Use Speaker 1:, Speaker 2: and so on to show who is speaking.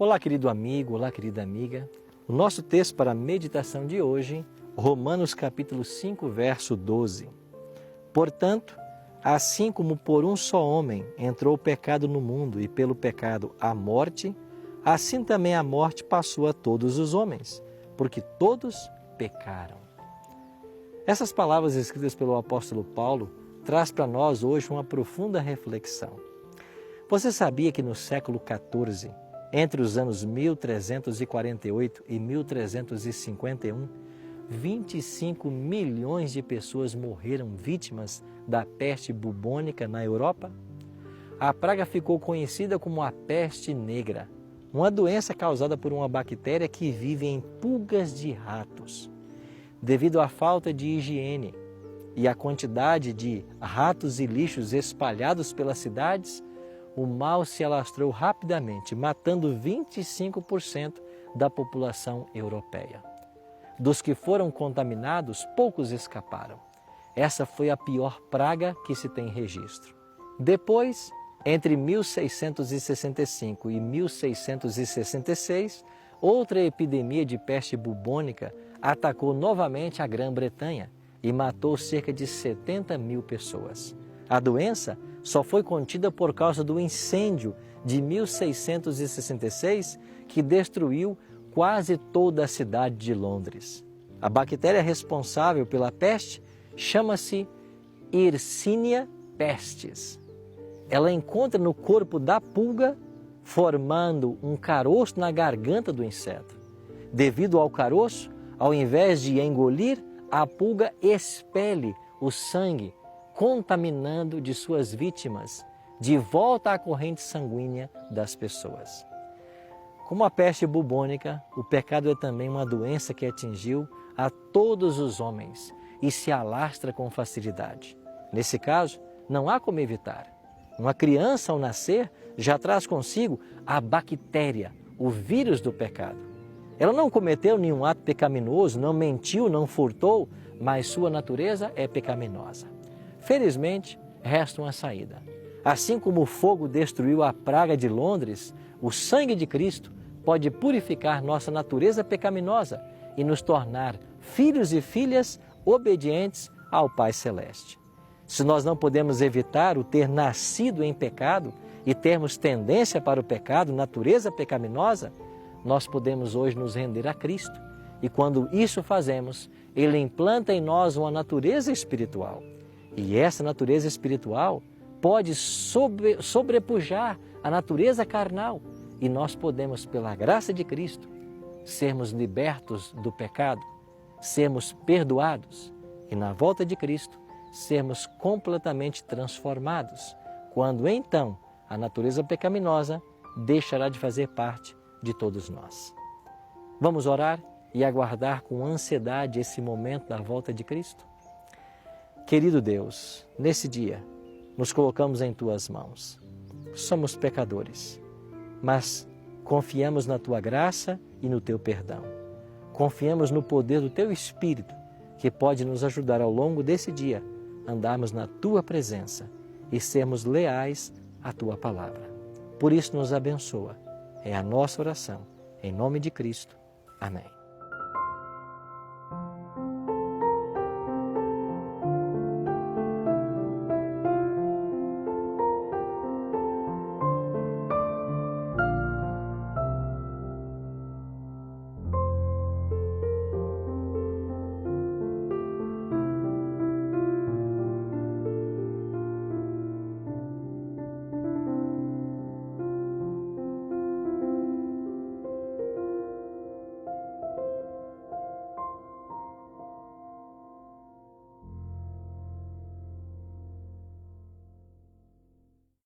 Speaker 1: Olá, querido amigo, olá, querida amiga. O nosso texto para a meditação de hoje, Romanos capítulo 5, verso 12. Portanto, assim como por um só homem entrou o pecado no mundo e pelo pecado a morte, assim também a morte passou a todos os homens, porque todos pecaram. Essas palavras escritas pelo apóstolo Paulo traz para nós hoje uma profunda reflexão. Você sabia que no século XIV, entre os anos 1348 e 1351, 25 milhões de pessoas morreram vítimas da peste bubônica na Europa? A praga ficou conhecida como a peste negra, uma doença causada por uma bactéria que vive em pulgas de ratos. Devido à falta de higiene e à quantidade de ratos e lixos espalhados pelas cidades, o mal se alastrou rapidamente, matando 25% da população europeia. Dos que foram contaminados, poucos escaparam. Essa foi a pior praga que se tem registro. Depois, entre 1665 e 1666, outra epidemia de peste bubônica atacou novamente a Grã-Bretanha e matou cerca de 70 mil pessoas. A doença só foi contida por causa do incêndio de 1666, que destruiu quase toda a cidade de Londres. A bactéria responsável pela peste chama-se Yersinia pestis. Ela encontra no corpo da pulga, formando um caroço na garganta do inseto. Devido ao caroço, ao invés de engolir, a pulga expele o sangue, contaminando de suas vítimas de volta à corrente sanguínea das pessoas. Como a peste bubônica, o pecado é também uma doença que atingiu a todos os homens e se alastra com facilidade. Nesse caso, não há como evitar. Uma criança, ao nascer, já traz consigo a bactéria, o vírus do pecado. Ela não cometeu nenhum ato pecaminoso, não mentiu, não furtou, mas sua natureza é pecaminosa. Felizmente, resta uma saída. Assim como o fogo destruiu a praga de Londres, o sangue de Cristo pode purificar nossa natureza pecaminosa e nos tornar filhos e filhas obedientes ao Pai Celeste. Se nós não podemos evitar o ter nascido em pecado e termos tendência para o pecado, natureza pecaminosa, nós podemos hoje nos render a Cristo. E quando isso fazemos, Ele implanta em nós uma natureza espiritual. E essa natureza espiritual pode sobrepujar a natureza carnal. E nós podemos, pela graça de Cristo, sermos libertos do pecado, sermos perdoados e, na volta de Cristo, sermos completamente transformados, quando então a natureza pecaminosa deixará de fazer parte de todos nós. Vamos orar e aguardar com ansiedade esse momento da volta de Cristo? Querido Deus, nesse dia, nos colocamos em Tuas mãos. Somos pecadores, mas confiamos na Tua graça e no Teu perdão. Confiamos no poder do Teu Espírito, que pode nos ajudar ao longo desse dia a andarmos na Tua presença e sermos leais à Tua palavra. Por isso nos abençoa. É a nossa oração. Em nome de Cristo. Amém.